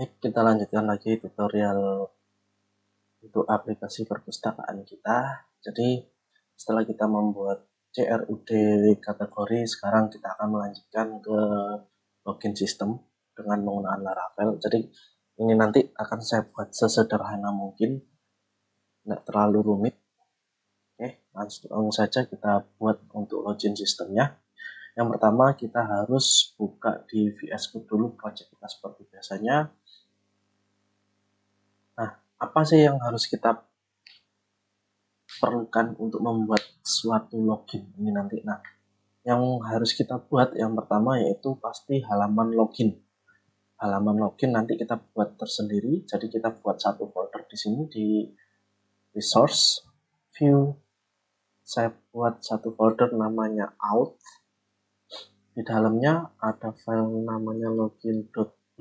Baik, kita lanjutkan lagi tutorial untuk aplikasi perpustakaan kita. Jadi setelah kita membuat CRUD kategori, sekarang kita akan melanjutkan ke login sistem dengan menggunakan Laravel. Jadi ini nanti akan saya buat sesederhana mungkin, tidak terlalu rumit. Oke, langsung saja kita buat untuk login sistemnya. Yang pertama kita harus buka di VS Code dulu project kita seperti biasanya. Nah, apa sih yang harus kita perlukan untuk membuat suatu login ini nanti? Nah, yang harus kita buat yang pertama yaitu pasti halaman login. Halaman login nanti kita buat tersendiri. Jadi kita buat satu folder di sini di resource view. Saya buat satu folder namanya out. Di dalamnya ada file namanya login.lit.php.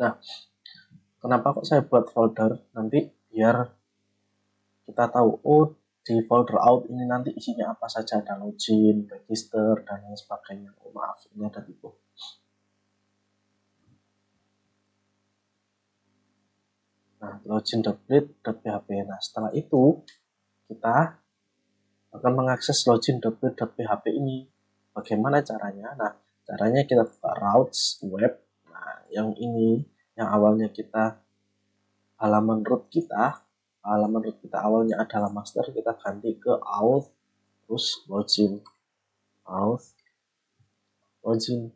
Nah, kenapa kok saya buat folder? Nanti biar kita tahu, oh di folder out ini nanti isinya apa saja, ada login, register, dan lain sebagainya. Oh maaf, ini ada tipu. Nah, login.lit.php. Nah, setelah itu kita akan mengakses login.lit.php ini. Bagaimana caranya? Nah, caranya kita buka routes web. Nah, yang ini, yang awalnya kita halaman root kita awalnya adalah master, kita ganti ke auth, terus login, auth, login.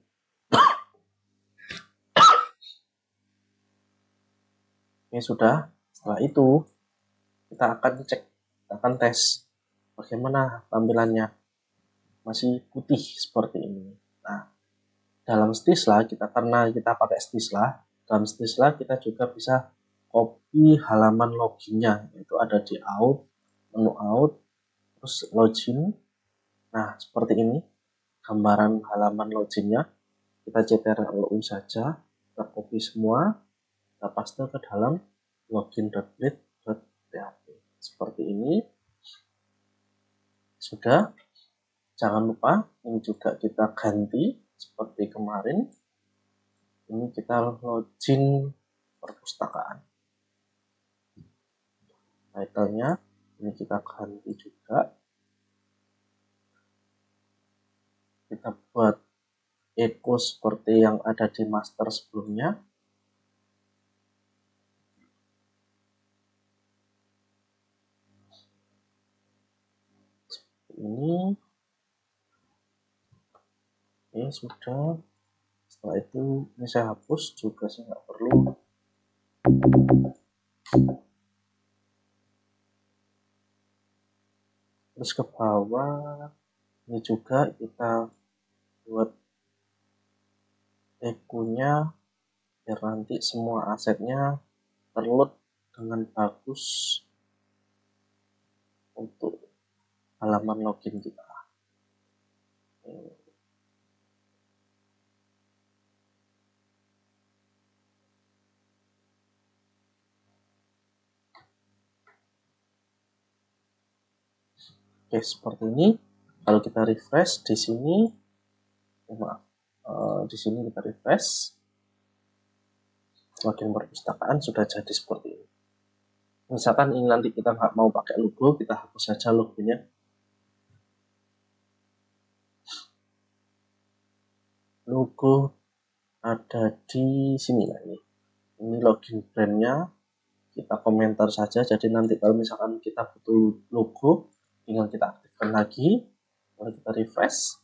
Ini sudah. Setelah itu kita akan cek, kita akan tes bagaimana tampilannya, masih putih seperti ini. Nah, dalam Stisla karena kita pakai Stisla, dalam Stisla kita juga bisa copy halaman loginnya, yaitu ada di out, menu out, terus login. Nah, seperti ini gambaran halaman loginnya. Kita ctrl-u saja, kita copy semua, kita paste ke dalam login.lit.php seperti ini. Sudah. Jangan lupa ini juga kita ganti seperti kemarin. Ini kita login perpustakaan. Title-nya ini kita ganti juga. Kita buat echo seperti yang ada di master sebelumnya. Ini sudah. Setelah itu ini saya hapus juga, saya nggak perlu. Terus ke bawah ini juga kita buat echo-nya biar nanti semua asetnya terload dengan bagus untuk halaman login kita. Oke, seperti ini. Kalau kita refresh di sini, di sini kita refresh, login perpustakaan sudah jadi seperti ini. Misalkan ini nanti kita nggak mau pakai logo, kita hapus saja logonya. Logo ada di sini lah ini. Ini login brandnya, kita komentar saja. Jadi nanti kalau misalkan kita butuh logo, tinggal kita aktifkan lagi, lalu kita refresh.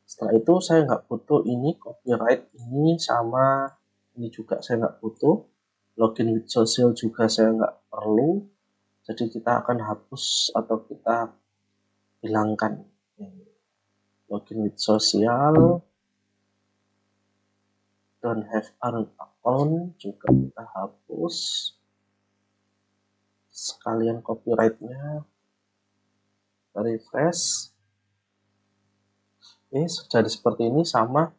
Setelah itu saya nggak butuh ini, copyright ini sama ini juga saya nggak butuh. Login with social juga saya nggak perlu. Jadi kita akan hapus atau kita hilangkan. Login with social, don't have an account juga kita hapus. Sekalian copyrightnya, kita refresh. Jadi seperti ini. Sama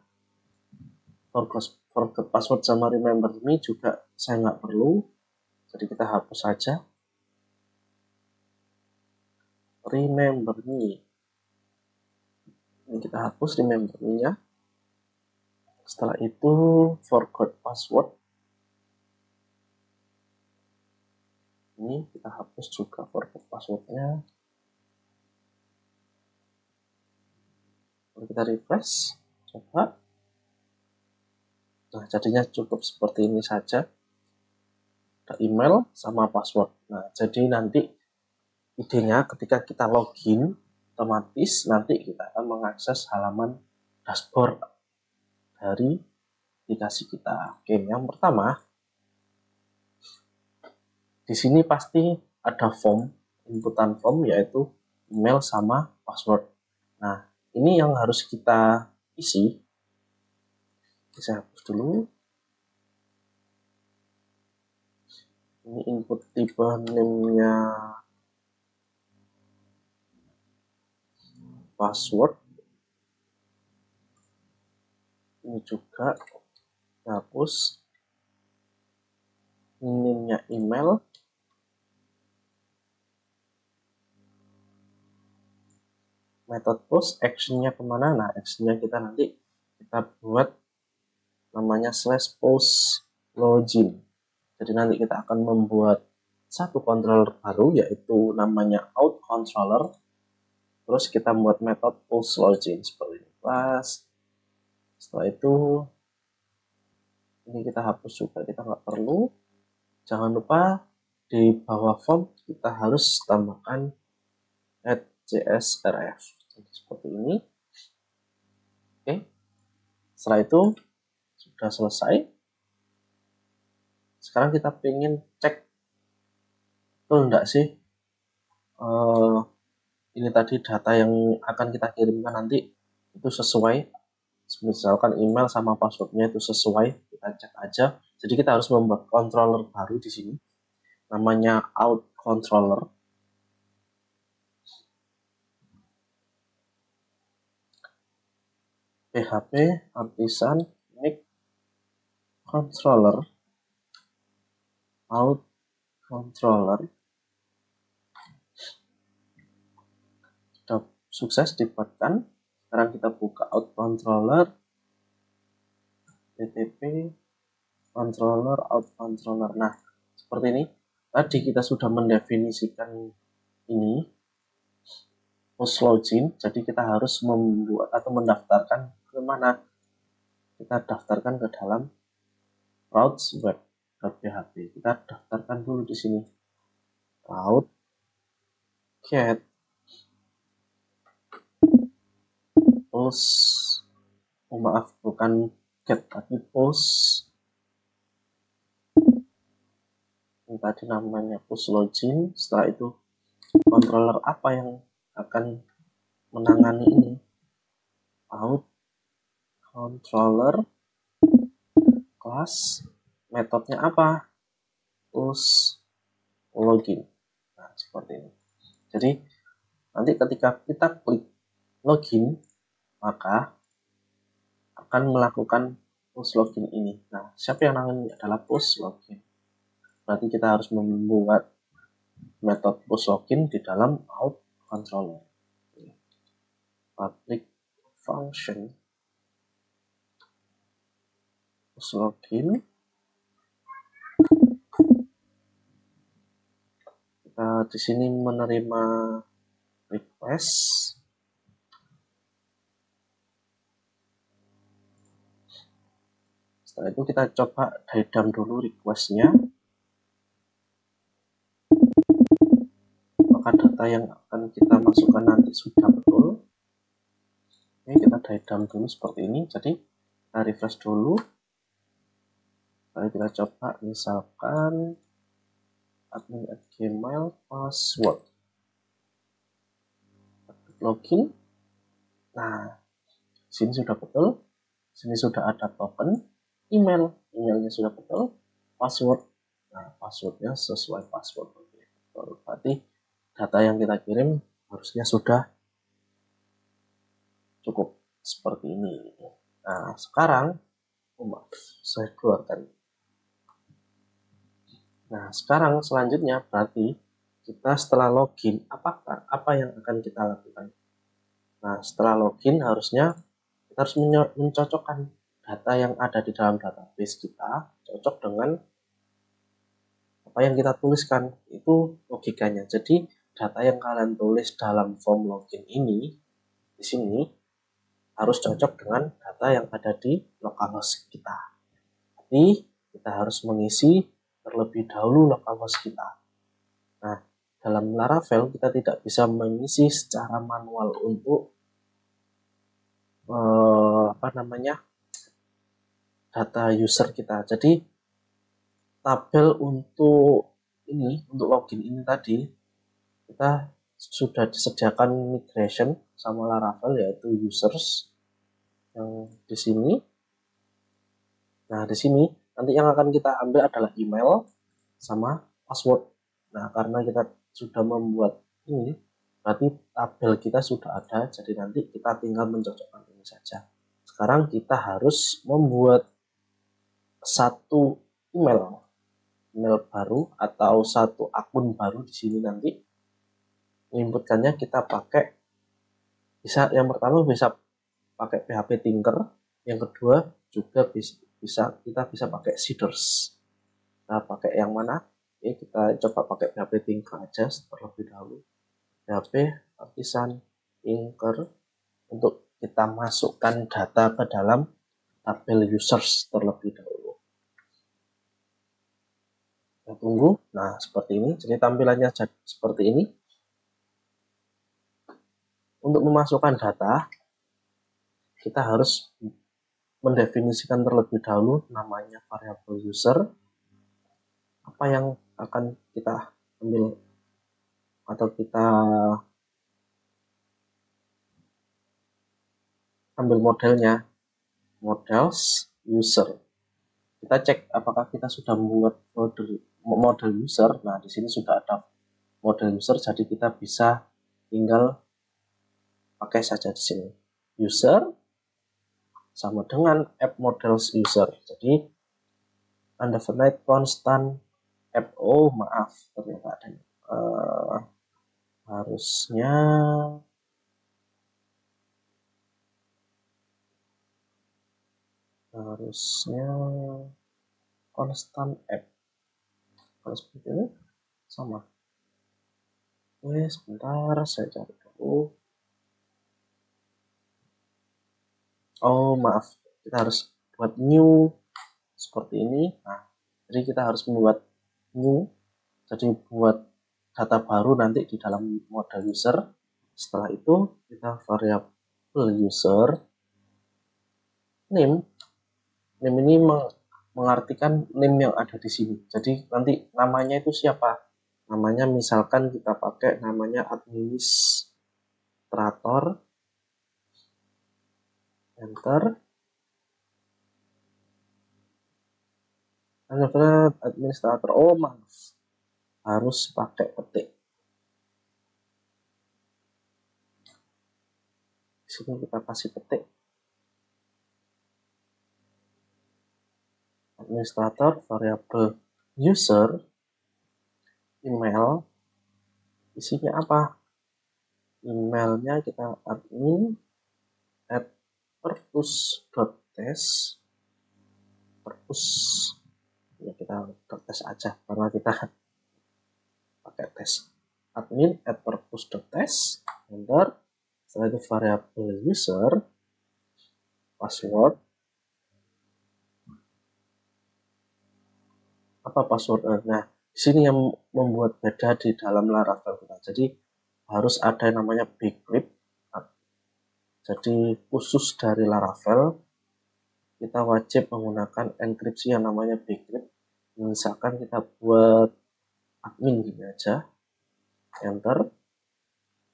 forgot password sama remember me juga saya nggak perlu, jadi kita hapus saja. Remember me Ini kita hapus di membernya. Setelah itu forgot password. Ini kita hapus juga forgot passwordnya. Lalu kita refresh, coba. Nah, jadinya cukup seperti ini saja. Ada email sama password. Nah, jadi nanti idenya ketika kita login, otomatis nanti kita akan mengakses halaman dashboard dari aplikasi kita. Oke, yang pertama, di sini pasti ada form, inputan form yaitu email sama password. Nah, ini yang harus kita isi. Saya hapus dulu. Ini input tipe name-nya password. Ini juga hapus. Name-nya email. Method post, action-nya kemana? Nah, action-nya kita nanti kita buat namanya /post login. Jadi nanti kita akan membuat satu controller baru yaitu namanya out controller. Terus kita buat metode post login seperti ini. Pas setelah itu ini kita hapus juga, kita nggak perlu. Jangan lupa di bawah form kita harus tambahkan @csrf. Jadi seperti ini. Oke. Setelah itu sudah selesai. Sekarang kita ingin cek betul enggak sih ini tadi data yang akan kita kirimkan nanti itu sesuai. Misalkan email sama passwordnya itu sesuai, kita cek aja. Jadi kita harus membuat controller baru di sini, namanya out controller. PHP artisan make controller out controller. Sudah sukses dibuatkan. Sekarang kita buka out controller, http controller out controller. Nah, seperti ini. Tadi kita sudah mendefinisikan ini post login, jadi kita harus membuat atau mendaftarkan ke mana. Kita daftarkan ke dalam routes web.php. Kita daftarkan dulu di sini. Route get post, maaf bukan get tapi post. Ini tadi namanya post login. Setelah itu controller apa yang akan menangani ini? Out controller class, metodenya apa? Post login. Nah, seperti ini. Jadi nanti ketika kita klik login, maka akan melakukan post login ini. Nah, siapa yang nangani adalah post login. Berarti kita harus membuat metode post login di dalam out controller. Public function post login. Kita di sini menerima request. Setelah itu kita coba diagram dulu requestnya. Apakah data yang akan kita masukkan nanti sudah betul? Oke, kita diagram dulu seperti ini. Jadi kita refresh dulu. Lalu kita coba misalkan admin@gmail password login. Nah, sini sudah betul. Sini sudah ada token emailnya sudah betul. Password, nah passwordnya sesuai password. Berarti data yang kita kirim harusnya sudah cukup seperti ini. Nah, sekarang saya keluarkan. Nah, sekarang selanjutnya berarti kita setelah login, apa yang akan kita lakukan? Nah, setelah login harusnya kita harus mencocokkan data yang ada di dalam database kita cocok dengan apa yang kita tuliskan. Itu logikanya. Jadi data yang kalian tulis dalam form login ini di sini harus cocok dengan data yang ada di localhost kita. Tapi kita harus mengisi terlebih dahulu localhost kita. Nah, dalam Laravel kita tidak bisa mengisi secara manual untuk data user kita. Jadi tabel untuk login ini tadi kita sudah disediakan migration sama Laravel, yaitu users yang di sini. Nah, di sini nanti yang akan kita ambil adalah email sama password. Nah, karena kita sudah membuat ini, berarti tabel kita sudah ada, jadi nanti kita tinggal mencocokkan ini saja. Sekarang kita harus membuat satu email baru atau satu akun baru di sini. Nanti inputkannya kita pakai, yang pertama bisa pakai PHP Tinker, yang kedua juga kita bisa pakai Seeders. Nah, pakai yang mana? Oke, kita coba pakai PHP Tinker aja terlebih dahulu. PHP Artisan Tinker untuk kita masukkan data ke dalam tabel users terlebih dahulu. Kita tunggu. Nah, seperti ini. Jadi tampilannya seperti ini. Untuk memasukkan data, kita harus mendefinisikan terlebih dahulu namanya variabel user, apa yang akan kita ambil atau kita ambil modelnya, models user. Kita cek apakah kita sudah membuat model user. Nah, di sini sudah ada model user, jadi kita bisa tinggal pakai saja di sini. User sama dengan app models user. Jadi undefined constant app. Oh, maaf, ternyata ada harusnya constant app. Kalau seperti ini sama. Oke, sebentar saya cari dulu. Oh, maaf, kita harus buat new seperti ini. Nah, jadi kita harus membuat new, jadi buat data baru nanti di dalam model user. Setelah itu kita variabel user name ini mengartikan name yang ada di sini. Jadi nanti namanya itu siapa? Namanya misalkan kita pakai namanya administrator, enter. Administrator, oh maaf, harus pakai petik. Di sini kita kasih petik. Administrator, variabel user, email, isinya apa? Emailnya kita admin at purpose.test. Purpose ya, kita tes aja karena kita pakai tes. Admin at purpose.test, enter. Setelah itu variabel user, password. Apa passwordnya? Nah, di sini yang membuat beda di dalam Laravel kita. Jadi harus ada yang namanya bcrypt. Jadi khusus dari Laravel kita wajib menggunakan enkripsi yang namanya bcrypt. Misalkan kita buat admin gini aja, enter.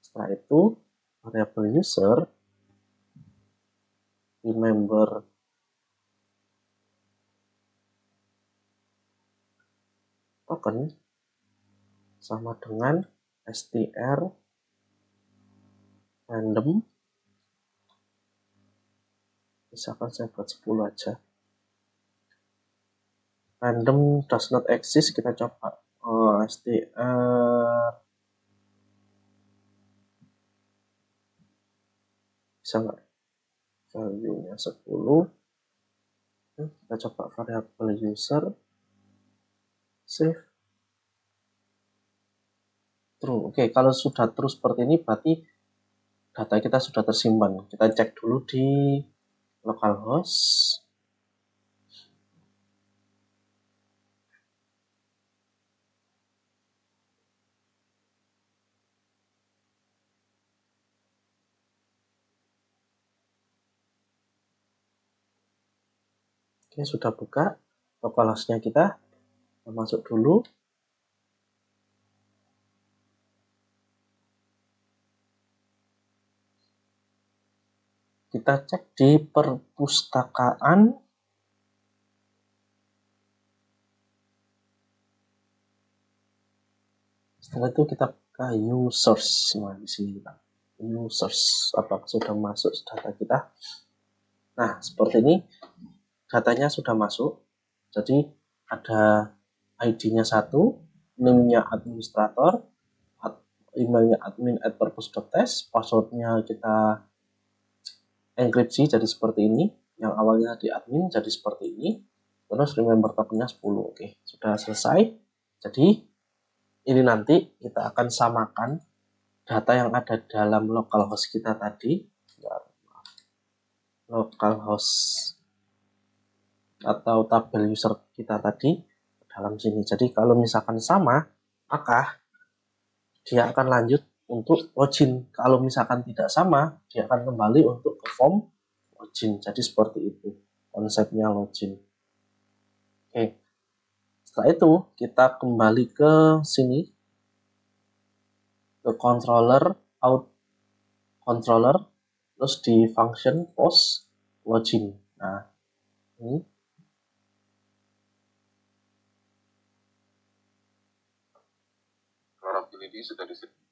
Setelah itu variabel user, remember token sama dengan str random. Misalkan saya buat 10 aja. Random does not exist, kita coba str Bisa nggak? Value-nya 10. Kita coba variabel user, save, true. Oke, kalau sudah terus seperti ini berarti data kita sudah tersimpan. Kita cek dulu di localhost. Oke, sudah buka localhost-nya kita masuk dulu. Kita cek di perpustakaan. Setelah itu kita buka users. Nah, di sini kita users, apakah sudah masuk data kita? Nah, seperti ini datanya sudah masuk. Jadi ada ID-nya 1, name-nya administrator, emailnya admin@purpose.test, passwordnya kita enkripsi jadi seperti ini, yang awalnya di admin jadi seperti ini, terus remember tokennya 10. Oke, sudah selesai. Jadi ini nanti kita akan samakan data yang ada dalam localhost kita tadi, localhost atau tabel user kita tadi dalam sini. Jadi kalau misalkan sama, maka dia akan lanjut untuk login. Kalau misalkan tidak sama, dia akan kembali untuk ke form login. Jadi seperti itu konsepnya login. Oke, setelah itu kita kembali ke sini, ke controller, out controller, terus di function post login. Nah, ini Vulnerability sudah disediakan.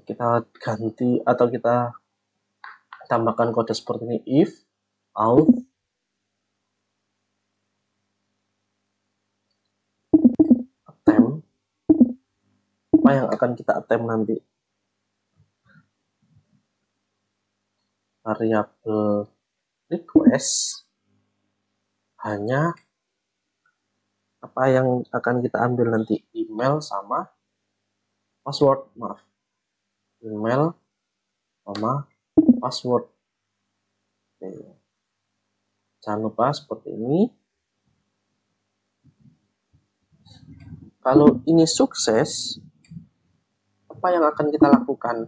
kita ganti atau kita tambahkan kode seperti ini, if out attempt. Apa yang akan kita attempt nanti? Variabel request hanya apa yang akan kita ambil nanti, email sama password, maaf, email sama password. Oke. Jangan lupa seperti ini. Kalau ini sukses, apa yang akan kita lakukan?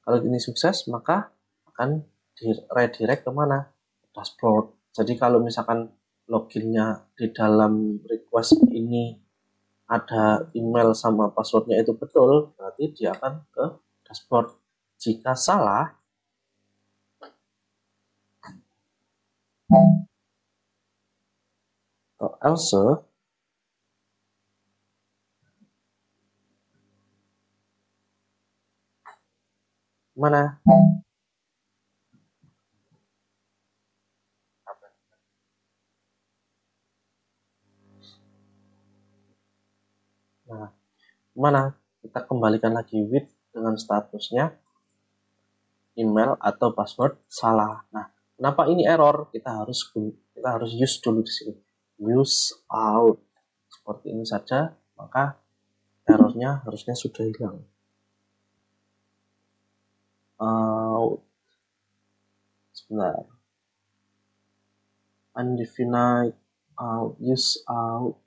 Kalau ini sukses, maka akan di redirect kemana? Dashboard. Jadi kalau misalkan loginnya di dalam request ini ada email sama passwordnya itu betul, berarti dia akan ke dashboard. Jika salah, atau else, mana? Nah, mana? Kita kembalikan lagi with dengan statusnya email atau password salah. Nah, kenapa ini error? Kita harus use dulu di sini. Use out. Seperti ini saja, maka errornya harusnya sudah hilang. Out. Sebentar. undefined out, use out.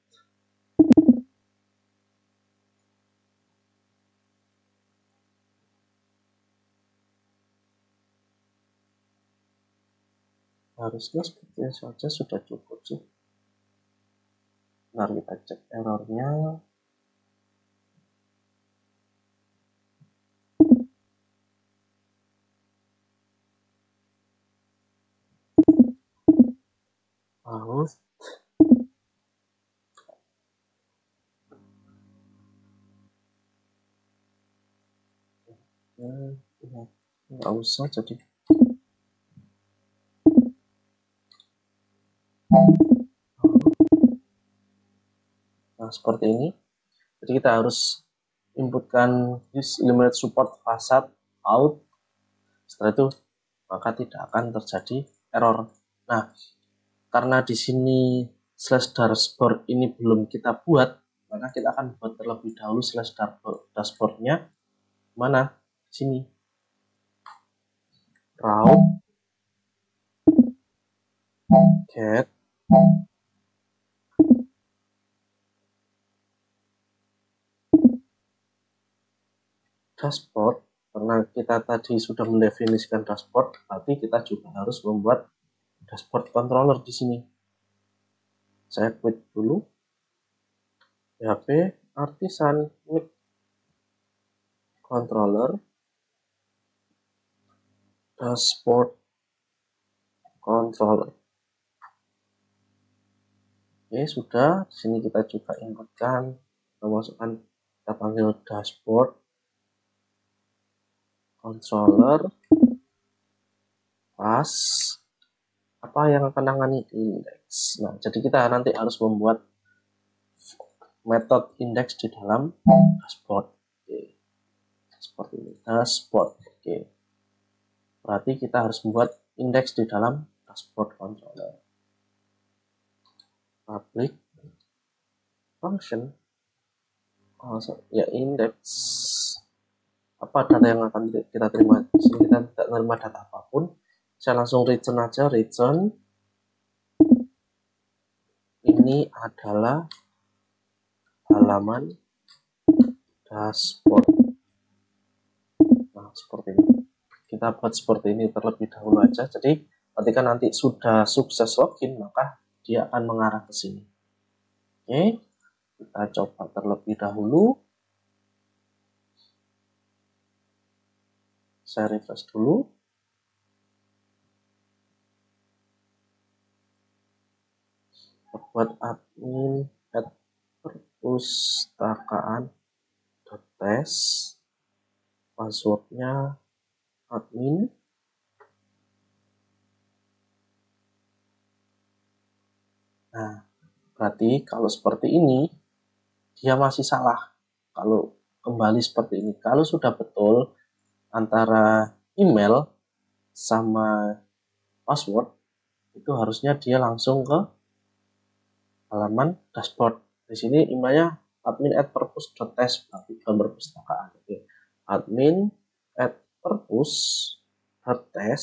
Harusnya seperti saja sudah cukup sih. Mari kita cek errornya. Out. Nggak usah jadi. Nah, seperti ini. Jadi kita harus inputkan use eliminate support facade out. Setelah itu maka tidak akan terjadi error. Nah, karena di sini slash dashboard ini belum kita buat, maka kita akan buat terlebih dahulu slash dashboardnya. Mana? Di sini. Route get dashboard. Karena kita tadi sudah mendefinisikan dashboard, berarti kita juga harus membuat dashboard controller di sini. Saya quit dulu. PHP artisan with controller dashboard controller. Oke, sudah. Di sini kita juga inputkan, kita masukkan, kita panggil dashboard controller pas apa yang akan menangani index. Nah, jadi kita nanti harus membuat metode index di dalam dashboard. Oke. Seperti ini, dashboard. Oke. Berarti kita harus membuat index di dalam dashboard controller. Public function, ya index. Apa data yang akan kita terima? Di sini kita tidak terima data apapun. Saya langsung return aja, return. Ini adalah halaman dashboard. Nah, seperti ini. Kita buat seperti ini terlebih dahulu aja. Jadi, ketika nanti sudah sukses login, maka dia akan mengarah ke sini. Oke, kita coba terlebih dahulu. Saya refresh dulu. Buat admin perpustakaan.tes, passwordnya admin. Nah, berarti kalau seperti ini dia masih salah. Kalau kembali seperti ini, kalau sudah betul antara email sama password, itu harusnya dia langsung ke halaman dashboard. Di sini emailnya admin@perpus.tes, berarti gambar perpustakaan. Oke. Admin@perpus.tes,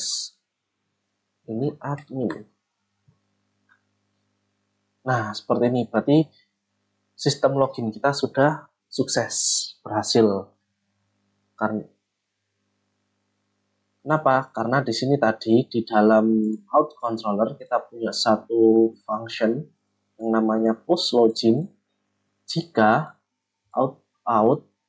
ini admin. Nah, seperti ini. Berarti sistem login kita sudah sukses, berhasil. Kenapa? Karena di sini tadi di dalam out controller kita punya satu function yang namanya post login. Jika out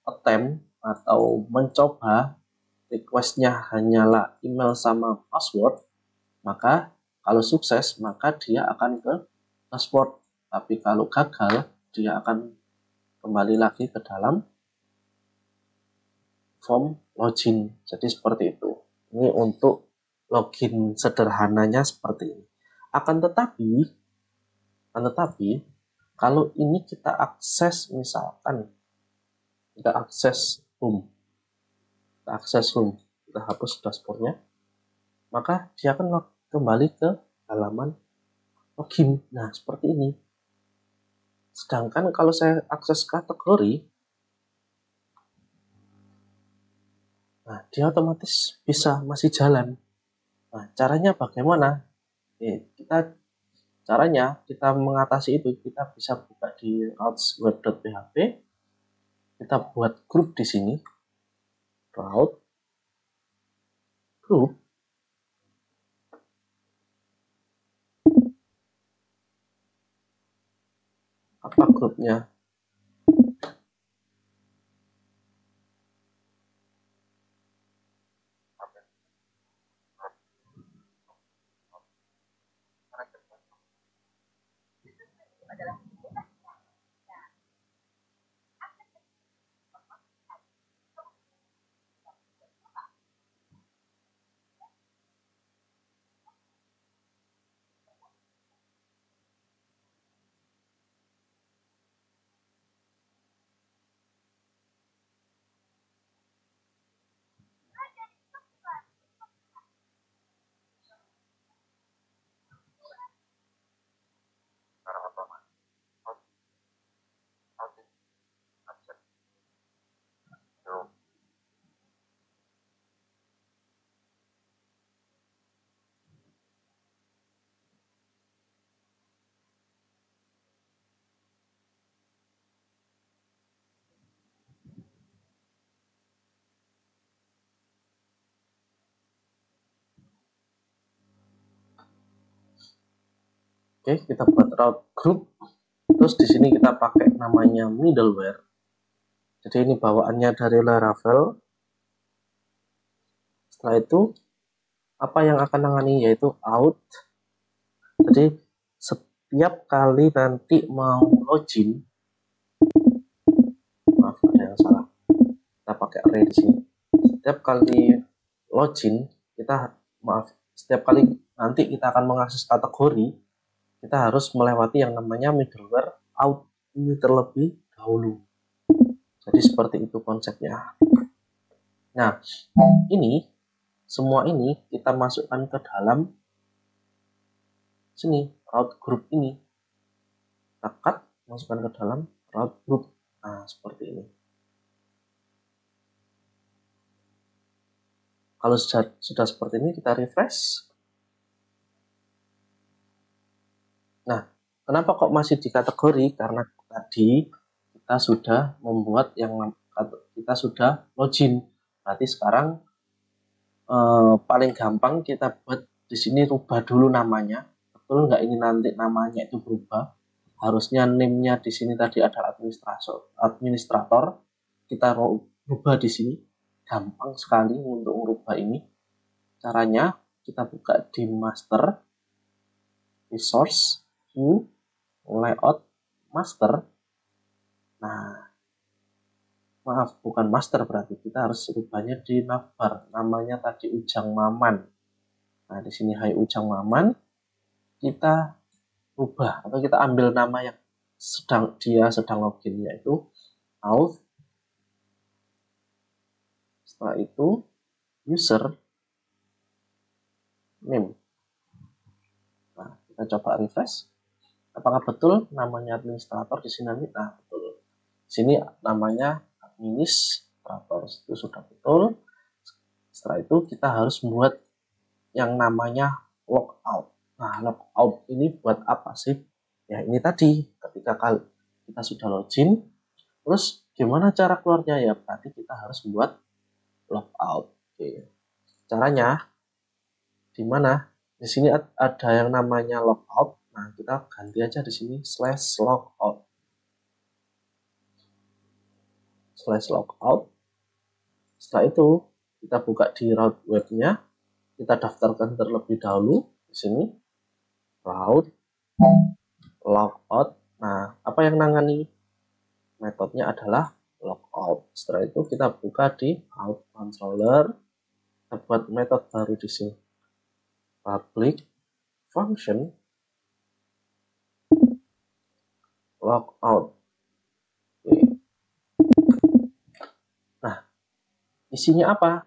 attempt atau mencoba requestnya hanyalah email sama password, maka kalau sukses maka dia akan ke dashboard. Tapi kalau gagal dia akan kembali lagi ke dalam form login. Jadi seperti itu. Ini untuk login sederhananya seperti ini. Akan tetapi kalau ini kita akses, misalkan kita akses home, kita hapus dashboardnya, maka dia akan kembali ke halaman login. Nah, seperti ini. Sedangkan kalau saya akses kategori, nah dia otomatis bisa masih jalan. Nah, caranya bagaimana? Kita Caranya kita mengatasi itu, kita bisa buka di routes web.php, kita buat grup di sini, route grup, apa grupnya? Oke, kita buat route group. Terus di sini kita pakai namanya middleware. Jadi ini bawaannya dari Laravel. Setelah itu apa yang akan nangani yaitu out. Jadi setiap kali nanti mau login, maaf ada yang salah. Kita pakai array di sini. Setiap kali login, setiap kali nanti kita akan mengakses kategori, kita harus melewati yang namanya middleware out ini terlebih dahulu. Jadi seperti itu konsepnya. Nah, semua ini kita masukkan ke dalam sini, route group ini. Kita cut, masukkan ke dalam route group. Nah, seperti ini. Kalau sudah seperti ini, kita refresh. Nah, kenapa kok masih di kategori? Karena tadi kita sudah membuat kita sudah login. Berarti sekarang paling gampang kita buat di sini rubah dulu namanya. Betul nggak ini nanti namanya itu berubah? Harusnya name-nya di sini tadi ada administrator. Kita rubah di sini. Gampang sekali untuk merubah ini. Caranya kita buka di master, resource, view, layout, master. Nah, maaf, bukan master berarti kita harus rubahnya di navbar. Namanya tadi Ujang Maman. Nah, di sini Hai Ujang Maman. Kita rubah atau kita ambil nama yang dia sedang login, yaitu auth. Setelah itu user name. Nah, kita coba refresh. Apakah betul namanya administrator di sini? Nah, betul. Di sini namanya administrator. Itu sudah betul. Setelah itu kita harus membuat yang namanya logout. Nah, logout ini buat apa sih? Ya, ini tadi ketika kita sudah login, terus gimana cara keluarnya? Ya, berarti kita harus membuat logout. Oke. Caranya di mana? Di sini ada yang namanya logout. Nah, kita ganti aja di sini /logout. /logout. Setelah itu, kita buka di route webnya. Kita daftarkan terlebih dahulu di sini route logout. Nah, apa yang nangani? Metodenya adalah logout. Setelah itu kita buka di out controller. Kita buat metode baru di sini. Public function logout. Oke. Nah, isinya apa?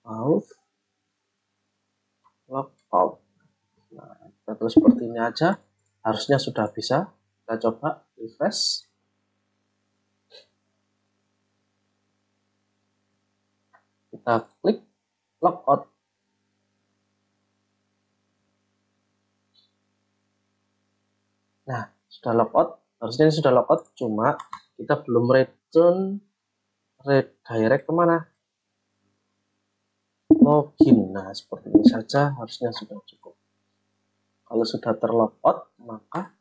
out, log out. Nah, kita terus seperti ini aja, harusnya sudah bisa. Kita coba refresh. Kita klik logout. Nah, sudah logout, harusnya ini sudah logout, cuma kita belum return redirect kemana? Login. Nah, seperti ini saja harusnya sudah cukup. Kalau sudah terlogout, maka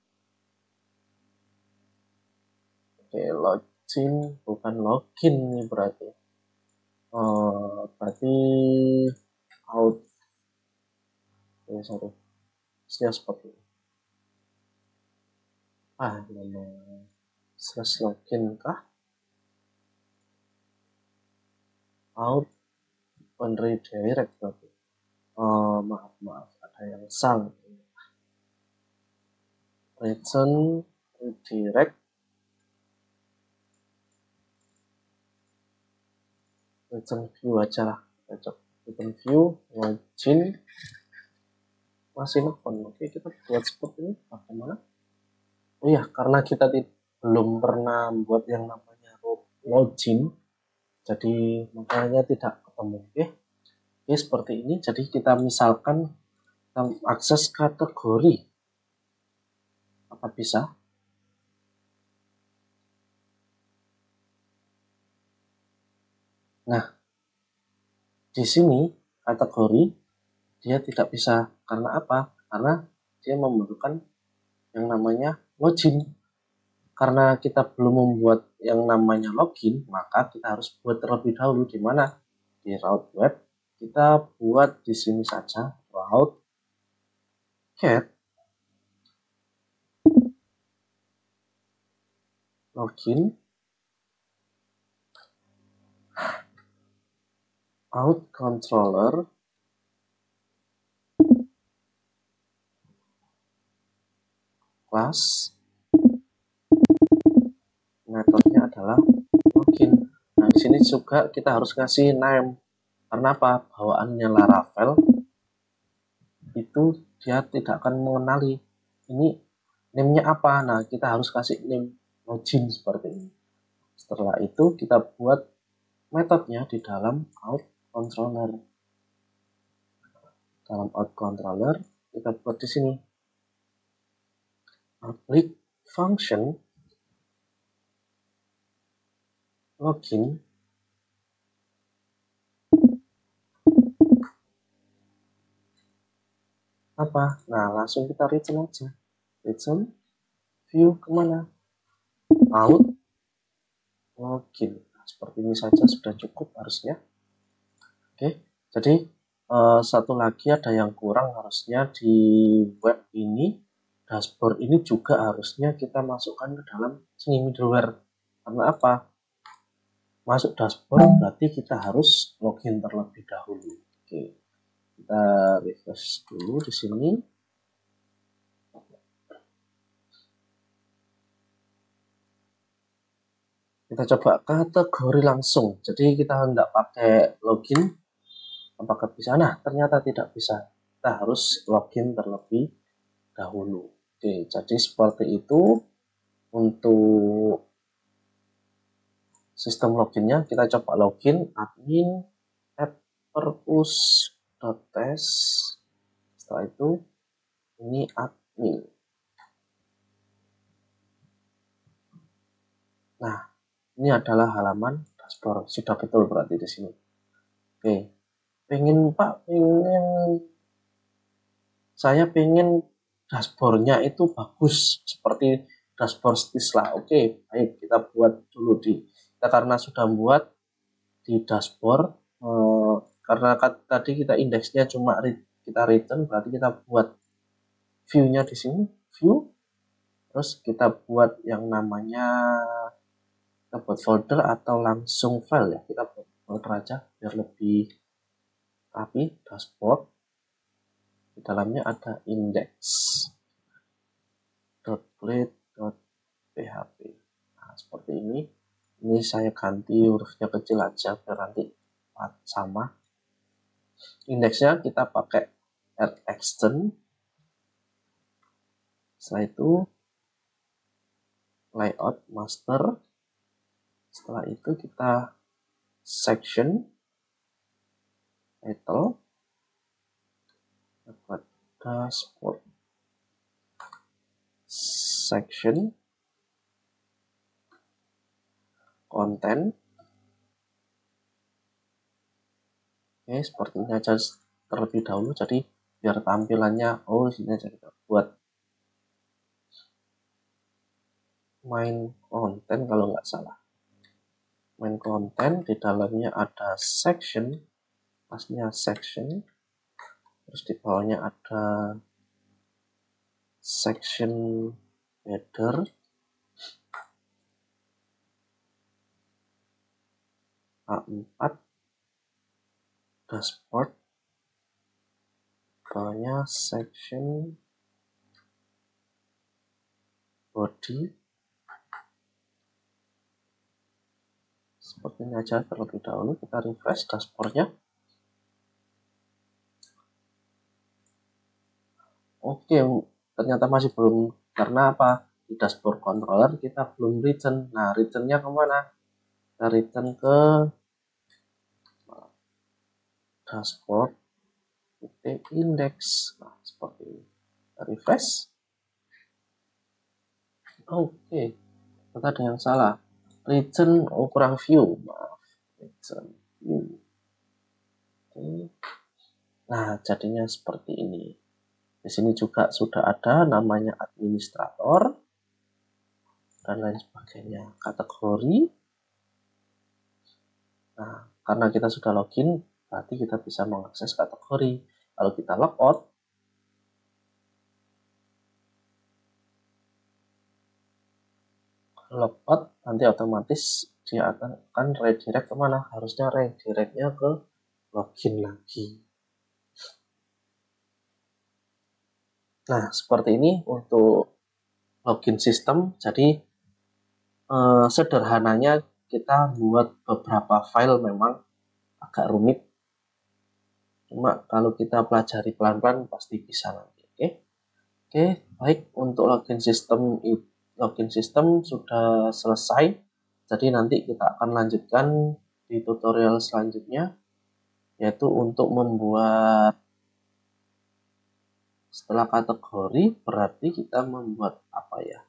login bukan login ini berarti. Berarti out. Sorry. Harusnya seperti ini. Nama slash login kah? Out bukan redirect berarti. Maaf, ada yang salah. Return redirect. Return view aja lah. Return view, login. Masih nelfon. Oke, kita buat seperti ini. Bagaimana? Oh ya, karena kita belum pernah buat yang namanya login, jadi makanya tidak ketemu. Oke, seperti ini. Jadi kita misalkan kita akses kategori, apa bisa? Nah, di sini kategori dia tidak bisa. Karena apa? Karena dia memerlukan yang namanya login. Karena kita belum membuat yang namanya login, maka kita harus buat terlebih dahulu. Di mana? Di route web. Kita buat di sini saja route get login out controller class, metodenya adalah login. Nah, di sini juga kita harus ngasih name. Karena apa? Bawaannya Laravel itu dia tidak akan mengenali ini name-nya apa. Nah, kita harus kasih name login seperti ini. Setelah itu kita buat metodenya di dalam out controller. Dalam out controller kita buat di sini public function login apa? Nah, langsung kita return aja. Return view kemana? Out login. Nah, seperti ini saja sudah cukup harusnya. Oke, jadi satu lagi ada yang kurang, harusnya di web ini dashboard ini juga harusnya kita masukkan ke dalam sini middleware. Karena apa? Masuk dashboard berarti kita harus login terlebih dahulu. Oke, kita refresh dulu di sini. Kita coba kategori langsung. Jadi kita tidak pakai login. Apakah bisa? Nah, ternyata tidak bisa. Kita harus login terlebih dahulu. Oke, jadi seperti itu untuk sistem loginnya. Kita coba login admin @perpus.test. Setelah itu ini admin. Nah, ini adalah halaman dashboard. Sudah betul berarti di sini. Oke, saya pengen dashboardnya itu bagus seperti dashboard Stisla. Oke, baik, kita buat dulu kita karena sudah buat di dashboard, karena tadi kita indeksnya cuma kita return, berarti kita buat view-nya di sini, view, terus kita buat yang namanya, kita buat folder atau langsung file ya, kita buat folder aja biar lebih rapi. Dashboard di dalamnya ada index.plate.php. Nah, seperti ini saya ganti hurufnya kecil aja biar nanti sama. Indeksnya kita pakai add extend. Setelah itu layout master. Setelah itu kita section title dapat dashboard section content. Oke, seperti ini aja terlebih dahulu, jadi biar tampilannya sini aja kita buat main content kalau nggak salah. Main content, di dalamnya ada section, pasnya section, terus di bawahnya ada section header, A4, dashboard, bawahnya section body. Seperti ini aja terlebih dahulu, kita refresh dashboardnya. Oke, ternyata masih belum, karena apa? Di dashboard controller kita belum return. Nah, returnnya kemana? Kita return ke dashboard index. Nah, seperti ini. Kita refresh. Oke, ternyata ada yang salah. Return kurang view. Maaf, return view. Oke. Nah, jadinya seperti ini. Di sini juga sudah ada namanya administrator dan lain sebagainya, kategori. Nah, karena kita sudah login, berarti kita bisa mengakses kategori. Kalau kita logout, nanti otomatis dia akan redirect kemana? Harusnya redirectnya ke login lagi. Nah, seperti ini untuk login sistem. Jadi sederhananya kita buat beberapa file memang agak rumit. Cuma kalau kita pelajari pelan-pelan pasti bisa nanti. Oke, baik, untuk login sistem sudah selesai. Jadi nanti kita akan lanjutkan di tutorial selanjutnya, yaitu untuk membuat, setelah kategori berarti kita membuat apa ya?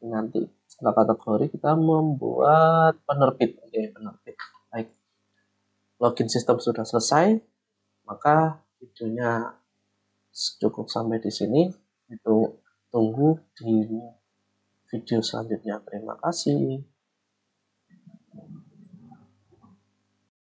Nanti setelah kategori kita membuat penerbit. Oke, penerbit. Baik. Login sistem sudah selesai, maka videonya cukup sampai di sini. Itu tunggu di video selanjutnya. Terima kasih.